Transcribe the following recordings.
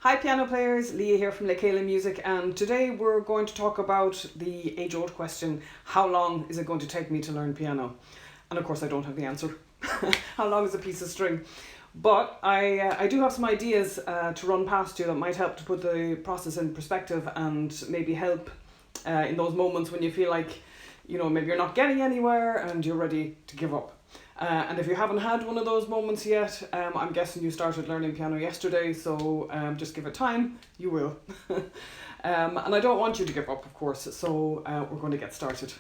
Hi piano players, Leah here from Lekela Music, and today we're going to talk about the age-old question, how long is it going to take me to learn piano? And of course I don't have the answer. How long is a piece of string? But I do have some ideas to run past you that might help to put the process in perspective and maybe help in those moments when you feel like, maybe you're not getting anywhere and you're ready to give up. And if you haven't had one of those moments yet, I'm guessing you started learning piano yesterday, so just give it time, you will. And I don't want you to give up, of course, so we're going to get started.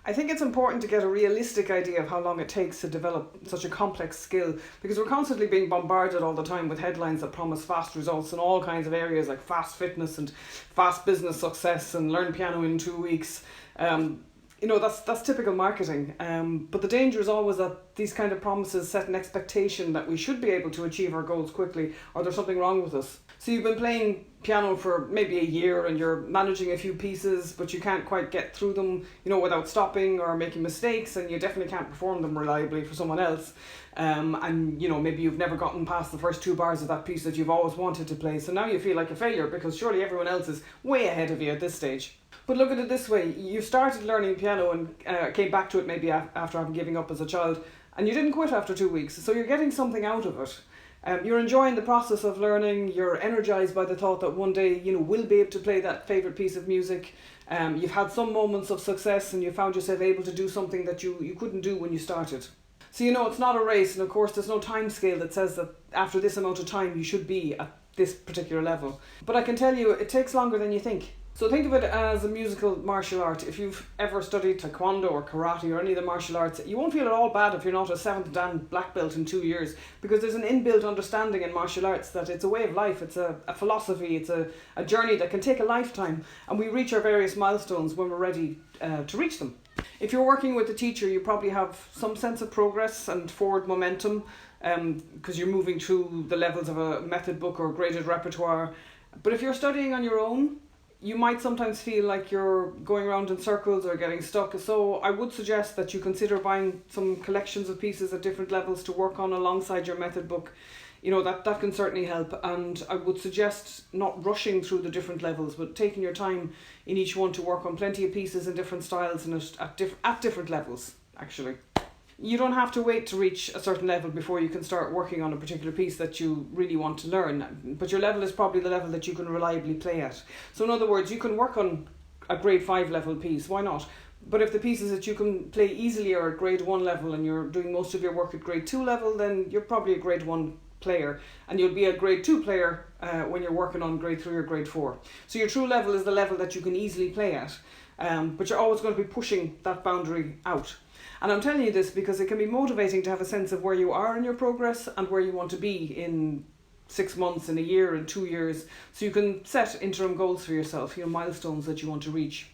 I think it's important to get a realistic idea of how long it takes to develop such a complex skill, because we're constantly being bombarded all the time with headlines that promise fast results in all kinds of areas like fast fitness and fast business success and learn piano in 2 weeks. That's typical marketing, but the danger is always that these kind of promises set an expectation that we should be able to achieve our goals quickly, or there's something wrong with us. So you've been playing piano for maybe a year and you're managing a few pieces, but you can't quite get through them, without stopping or making mistakes, and you definitely can't perform them reliably for someone else. Maybe you've never gotten past the first 2 bars of that piece that you've always wanted to play, so now you feel like a failure because surely everyone else is way ahead of you at this stage. But look at it this way, you started learning piano and came back to it maybe after having given up as a child, and you didn't quit after 2 weeks, so you're getting something out of it. You're enjoying the process of learning, you're energized by the thought that one day, we'll be able to play that favourite piece of music. You've had some moments of success and you found yourself able to do something that you couldn't do when you started. So it's not a race, and of course there's no time scale that says that after this amount of time you should be at this particular level. But I can tell you, it takes longer than you think. So think of it as a musical martial art. If you've ever studied taekwondo or karate or any of the martial arts, you won't feel at all bad if you're not a 7th dan black belt in 2 years, because there's an inbuilt understanding in martial arts that it's a way of life, it's a philosophy, it's a journey that can take a lifetime, and we reach our various milestones when we're ready to reach them. If you're working with a teacher, you probably have some sense of progress and forward momentum, because you're moving through the levels of a method book or graded repertoire. But if you're studying on your own, you might sometimes feel like you're going around in circles or getting stuck. So I would suggest that you consider buying some collections of pieces at different levels to work on alongside your method book. That can certainly help, and I would suggest not rushing through the different levels, but taking your time in each one to work on plenty of pieces in different styles and at different levels, actually. You don't have to wait to reach a certain level before you can start working on a particular piece that you really want to learn, but your level is probably the level that you can reliably play at. So in other words, you can work on a grade 5 level piece, why not? But if the pieces that you can play easily are at grade 1 level and you're doing most of your work at grade 2 level, then you're probably a grade 1 player, and you'll be a grade 2 player when you're working on grade 3 or grade 4. So your true level is the level that you can easily play at, but you're always going to be pushing that boundary out. And I'm telling you this because it can be motivating to have a sense of where you are in your progress and where you want to be in 6 months, in a year, in 2 years, so you can set interim goals for yourself, milestones that you want to reach.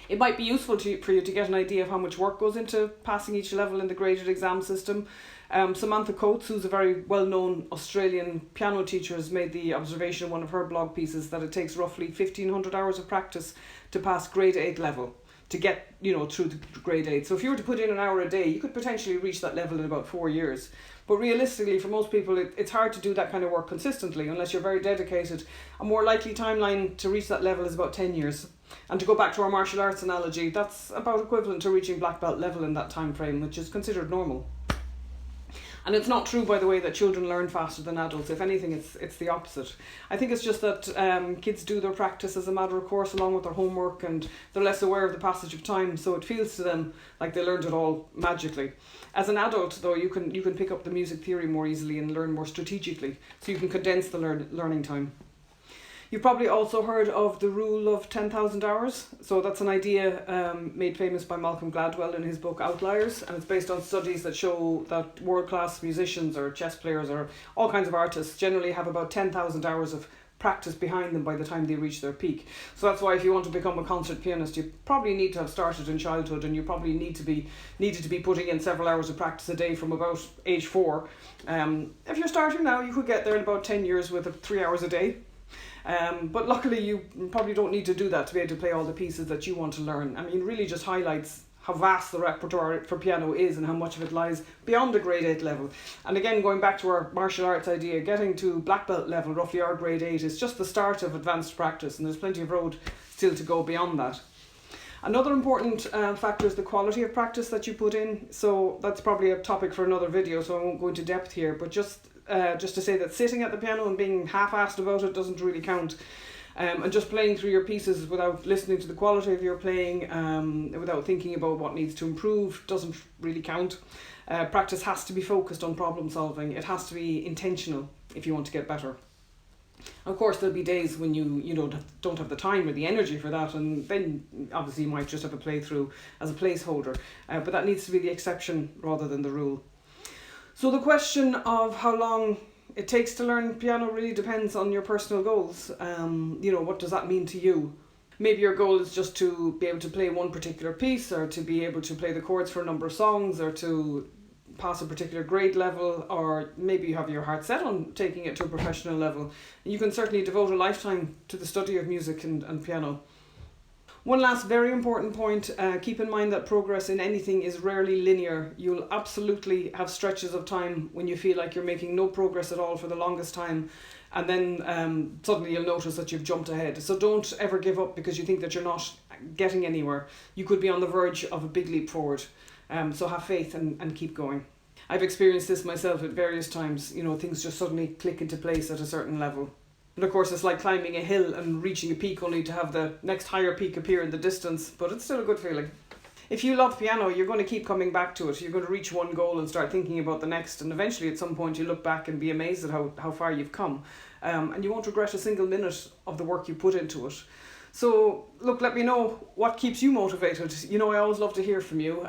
It might be useful for you to get an idea of how much work goes into passing each level in the graded exam system. Samantha Coates, who's a very well-known Australian piano teacher, has made the observation in one of her blog pieces that it takes roughly 1,500 hours of practice to pass grade 8 level, to get through the grade 8. So if you were to put in an hour a day, you could potentially reach that level in about 4 years. But realistically, for most people, it's hard to do that kind of work consistently unless you're very dedicated. A more likely timeline to reach that level is about 10 years. And to go back to our martial arts analogy, that's about equivalent to reaching black belt level in that time frame, which is considered normal. And it's not true, by the way, that children learn faster than adults. If anything, it's the opposite. I think it's just that kids do their practice as a matter of course along with their homework, and they're less aware of the passage of time, so it feels to them like they learned it all magically. As an adult, though, you can pick up the music theory more easily and learn more strategically, so you can condense the learning time. You've probably also heard of the rule of 10,000 hours. So that's an idea made famous by Malcolm Gladwell in his book Outliers, and it's based on studies that show that world-class musicians or chess players or all kinds of artists generally have about 10,000 hours of practice behind them by the time they reach their peak. So that's why if you want to become a concert pianist, you probably need to have started in childhood, and you probably needed to be putting in several hours of practice a day from about age 4. If you're starting now, you could get there in about 10 years with 3 hours a day. But luckily you probably don't need to do that to be able to play all the pieces that you want to learn. I mean, it really just highlights how vast the repertoire for piano is and how much of it lies beyond a grade 8 level. And again, going back to our martial arts idea, getting to black belt level, roughly our grade 8, is just the start of advanced practice, and there's plenty of road still to go beyond that. Another important factor is the quality of practice that you put in. So that's probably a topic for another video, so I won't go into depth here, but just to say that sitting at the piano and being half-assed about it doesn't really count. And just playing through your pieces without listening to the quality of your playing, without thinking about what needs to improve, doesn't really count. Practice has to be focused on problem solving. It has to be intentional if you want to get better. Of course, there'll be days when you don't have the time or the energy for that, and then obviously you might just have a playthrough as a placeholder. But that needs to be the exception rather than the rule. So the question of how long it takes to learn piano really depends on your personal goals. What does that mean to you? Maybe your goal is just to be able to play one particular piece, or to be able to play the chords for a number of songs, or to pass a particular grade level, or maybe you have your heart set on taking it to a professional level. You can certainly devote a lifetime to the study of music and piano. One last very important point, keep in mind that progress in anything is rarely linear. You'll absolutely have stretches of time when you feel like you're making no progress at all for the longest time, and then suddenly you'll notice that you've jumped ahead. So don't ever give up because you think that you're not getting anywhere. You could be on the verge of a big leap forward. So have faith and keep going. I've experienced this myself at various times. Things just suddenly click into place at a certain level. And of course, it's like climbing a hill and reaching a peak only to have the next higher peak appear in the distance, but it's still a good feeling. If you love piano, you're going to keep coming back to it. You're going to reach one goal and start thinking about the next, and eventually at some point you look back and be amazed at how far you've come. And you won't regret a single minute of the work you put into it. So look, let me know what keeps you motivated. I always love to hear from you.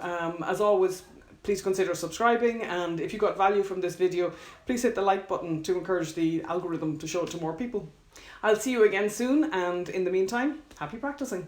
As always, please consider subscribing, and if you got value from this video, please hit the like button to encourage the algorithm to show it to more people. I'll see you again soon, and in the meantime, happy practicing.